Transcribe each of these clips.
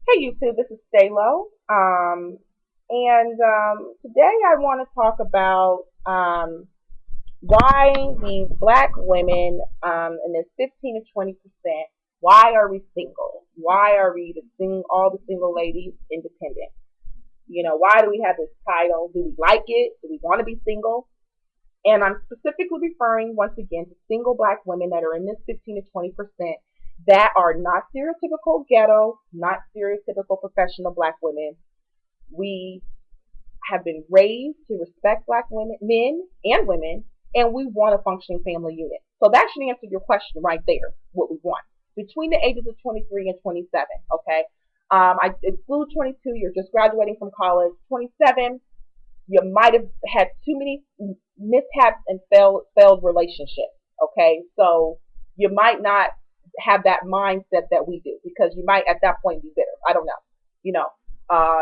Hey YouTube, this is Staylo. And today I want to talk about why these black women in this 15 to 20%, why are we single? Why are we all the single ladies independent? Why do we have this title? Do we like it? Do we want to be single? And I'm specifically referring once again to single black women that are in this 15 to 20% that are not stereotypical ghetto, not stereotypical professional black women. We have been raised to respect black women, men and women, and we want a functioning family unit. So that should answer your question right there, what we want. Between the ages of 23 and 27, okay? I exclude 22, you're just graduating from college. 27, you might have had too many mishaps and failed relationships. Okay, so you might not have that mindset that we do because you might at that point be bitter. I don't know. You know,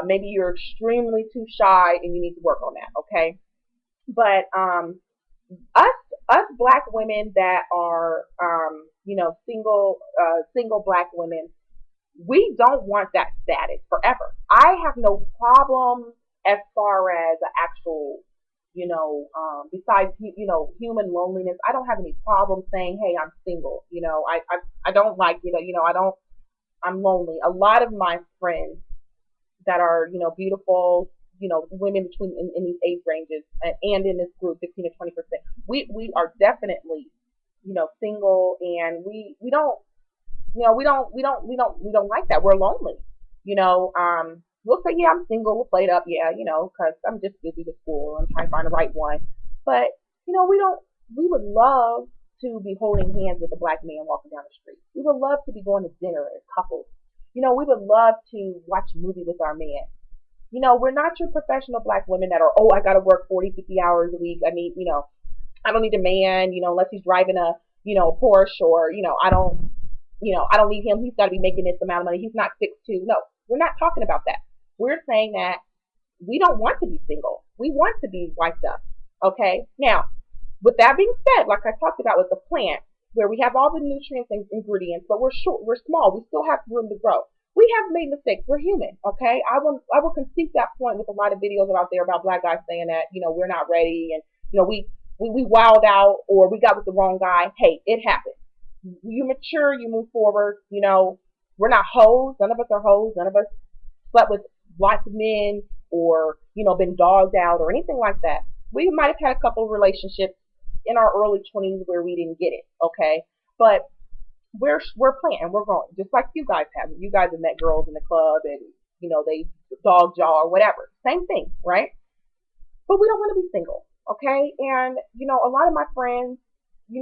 maybe you're extremely too shy and you need to work on that. Okay, but us us black women that are single black women, we don't want that status forever. I have no problem as far as the actual, besides human loneliness. I don't have any problem saying, "Hey, I'm single." I don't like I don't. I'm lonely. A lot of my friends that are beautiful, women between in these age ranges and in this group, 15 to 20%, we are definitely single, and we don't like that. We're lonely. We'll say, yeah, I'm single. We'll play it up, yeah, because I'm just busy with school. I'm trying to find the right one. But we don't. We would love to be holding hands with a black man walking down the street. We would love to be going to dinner as couples. We would love to watch a movie with our man. We're not your professional black women that are, oh, I got to work 40, 50 hours a week. I don't need a man, unless he's driving a, Porsche, or, I don't need him. He's got to be making this amount of money. He's not 6'2". No, we're not talking about that. We're saying that we don't want to be single. We want to be wiped up. Okay. Now, with that being said, like I talked about with the plant, where we have all the nutrients and ingredients, but we're short, we're small. We still have room to grow. We have made mistakes. We're human. Okay. I will concede that point with a lot of videos out there about black guys saying that we're not ready, and we wild out, or we got with the wrong guy. Hey, it happens. You mature, you move forward. We're not hoes. None of us are hoes. None of us slept with lots of men, or been dogged out or anything like that. We might have had a couple of relationships in our early 20s where we didn't get it. Okay, but we're planting, we're growing, just like you guys have. You guys have met girls in the club, and they dogged y'all or whatever. Same thing, right? But we don't want to be single. Okay, and a lot of my friends, we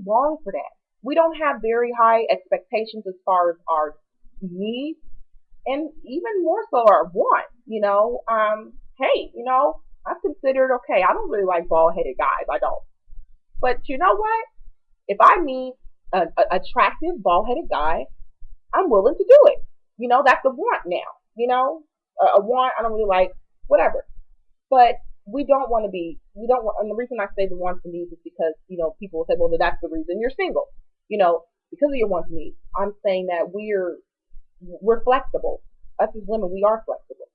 long for that. We don't have very high expectations as far as our needs, and even more so our wants. Hey, I'm considered okay. I don't really like bald headed guys. I don't. But you know what? If I meet a attractive bald headed guy, I'm willing to do it. That's a want now. A want. I don't really like whatever. But we don't want, and the reason I say the wants and needs is because, people will say, well, that's the reason you're single, because of your wants and needs. I'm saying that we're flexible. Us as women, we are flexible.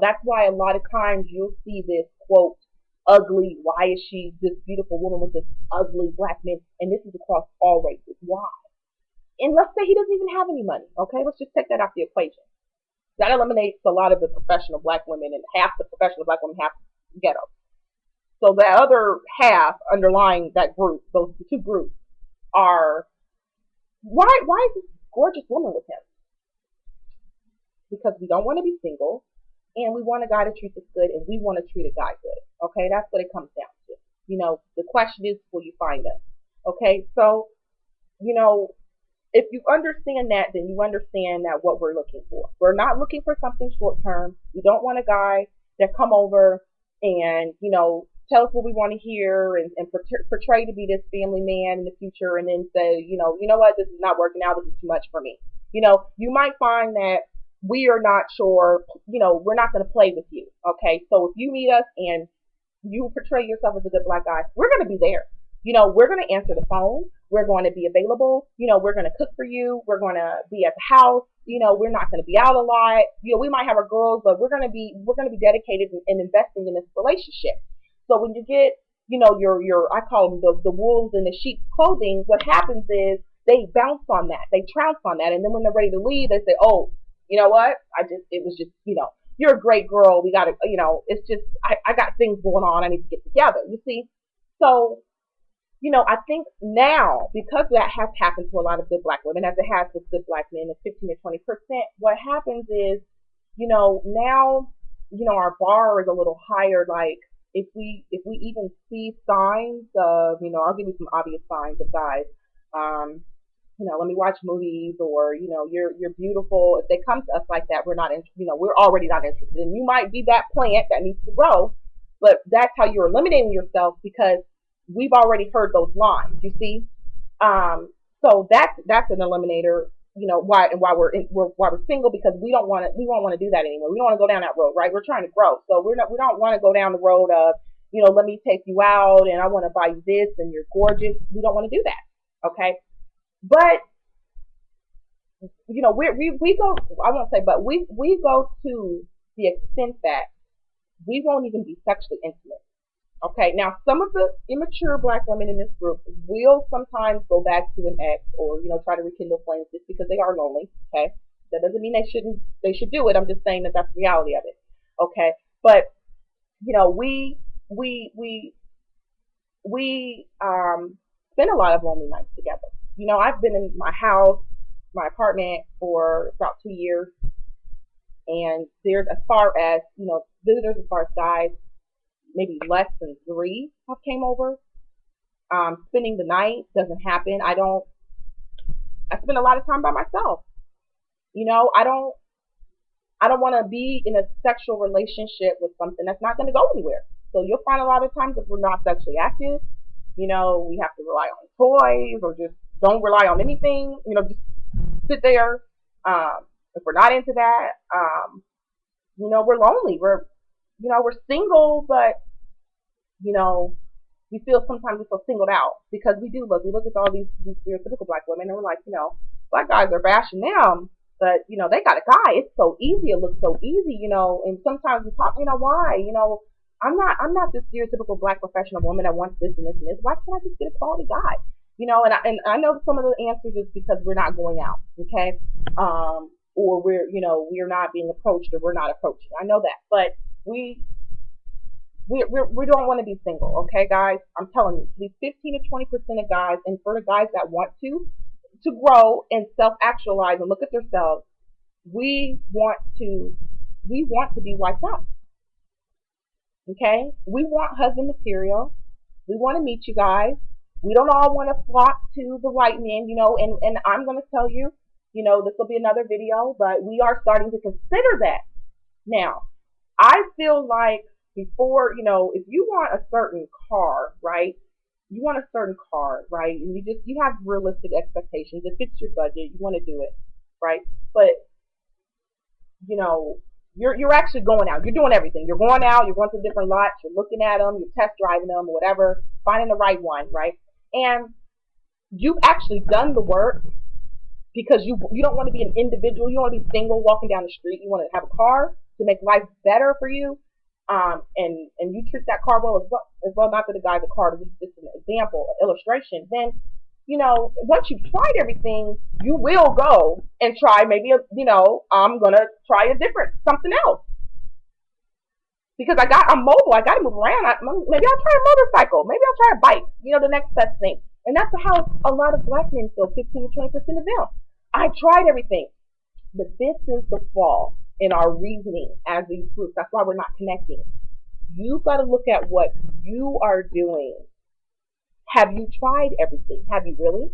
That's why a lot of times you'll see this quote, ugly, why is she this beautiful woman with this ugly black man? And this is across all races. Why? And let's say he doesn't even have any money. Okay, let's just take that out the equation. That eliminates a lot of the professional black women, and half the professional black women, half ghetto. So the other half underlying that group, those two groups, are, why is this gorgeous woman with him? Because we don't want to be single, and we want a guy to treat us good, and we want to treat a guy good. Okay, that's what it comes down to. The question is, will you find us? Okay, so you know, if you understand that, then you understand that what we're looking for. We're not looking for something short term. We don't want a guy that come over and tell us what we want to hear, and portray to be this family man in the future, and then say, what, this is not working out. This is too much for me. You might find that we are not sure. We're not going to play with you. Okay, so if you meet us and you portray yourself as a good black guy, we're going to be there. We're going to answer the phone. We're going to be available. We're going to cook for you. We're going to be at the house. We're not going to be out a lot. We might have our girls, but we're going to be dedicated in investing in this relationship. So when you get, your I call them the wolves in the sheep's clothing, what happens is they bounce on that, they trounce on that, and then when they're ready to leave, they say, "Oh, you know what? It was just, you're a great girl. We got to, it's just, I got things going on. I need to get together." You see, so I think now, because that has happened to a lot of good black women, as it has with good black men, it's 15 to 20%. What happens is, now, our bar is a little higher. Like, if we even see signs of, I'll give you some obvious signs of guys. Um, let me watch movies, or, you're beautiful. If they come to us like that, we're not, we're already not interested. And you might be that plant that needs to grow, but that's how you're eliminating yourself, because we've already heard those lines. You see, um, so that's an eliminator. Why we're single, because we won't want to do that anymore. We don't want to go down that road, right? We're trying to grow, so we don't want to go down the road of, let me take you out and I want to buy you this and you're gorgeous. We don't want to do that, okay? But we go. I won't say, but we go to the extent that we won't even be sexually intimate. Okay, now some of the immature black women in this group will sometimes go back to an ex, or try to rekindle flames, just because they are lonely. Okay, that doesn't mean they should do it. I'm just saying that that's the reality of it. Okay, but we spend a lot of lonely nights together. I've been in my house, my apartment, for about 2 years, and there's as far as visitors, as far as guys, maybe less than three have came over. Spending the night doesn't happen. I spend a lot of time by myself. I don't want to be in a sexual relationship with something that's not going to go anywhere. So you'll find a lot of times, if we're not sexually active, we have to rely on toys, or just don't rely on anything. Just sit there. If we're not into that, we're lonely. We're single, but you know, sometimes we feel singled out, because we look at all these stereotypical black women, and we're like, black guys are bashing them, but they got a guy. It's so easy. It looks so easy, and sometimes we talk, why, I'm not this stereotypical black professional woman that wants this and this and this. Why can't I just get a quality guy? And I know some of the answers is because we're not going out, okay? Or we're not being approached, or we're not approaching. I know that, but we don't want to be single, okay, guys? I'm telling you, these 15 to 20% of guys, and for the guys that want to grow and self-actualize and look at themselves, we want to be wiped out, okay? We want husband material. We want to meet you guys. We don't all want to flock to the white men, and I'm going to tell you, this will be another video, but we are starting to consider that now. I feel like, before, if you want a certain car, right? You want a certain car, right? And you have realistic expectations. If it's your budget, you want to do it, right? But you're actually going out. You're doing everything. You're going out. You're going to different lots. You're looking at them. You're test driving them, or whatever, finding the right one, right? And you've actually done the work, because you don't want to be an individual. You don't want to be single walking down the street. You want to have a car to make life better for you. And you treat that car well, as well, not that the guy's a car, but just an example, an illustration. Then, once you've tried everything, you will go and try, maybe I'm gonna try something else, because I'm mobile. I gotta move around. Maybe I'll try a motorcycle. Maybe I'll try a bike. The next best thing. And that's how a lot of black men feel. 15 to 20% of them. I tried everything, but this is the flaw in our reasoning as these groups. That's why we're not connecting. You've got to look at what you are doing. Have you tried everything? Have you really?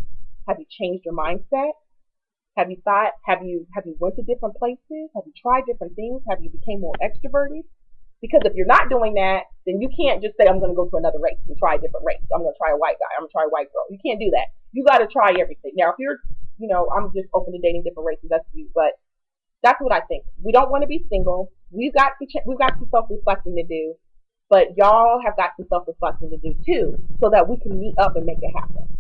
Have you changed your mindset? Have you went to different places? Have you tried different things? Have you become more extroverted? Because if you're not doing that, then you can't just say, I'm going to go to another race and try a different race. I'm going to try a white guy. I'm going to try a white girl. You can't do that. You got to try everything. Now, if you're, I'm just open to dating different races, that's you. But that's what I think. We don't want to be single. We've got some self-reflecting to do, but y'all have got some self-reflecting to do too, so that we can meet up and make it happen.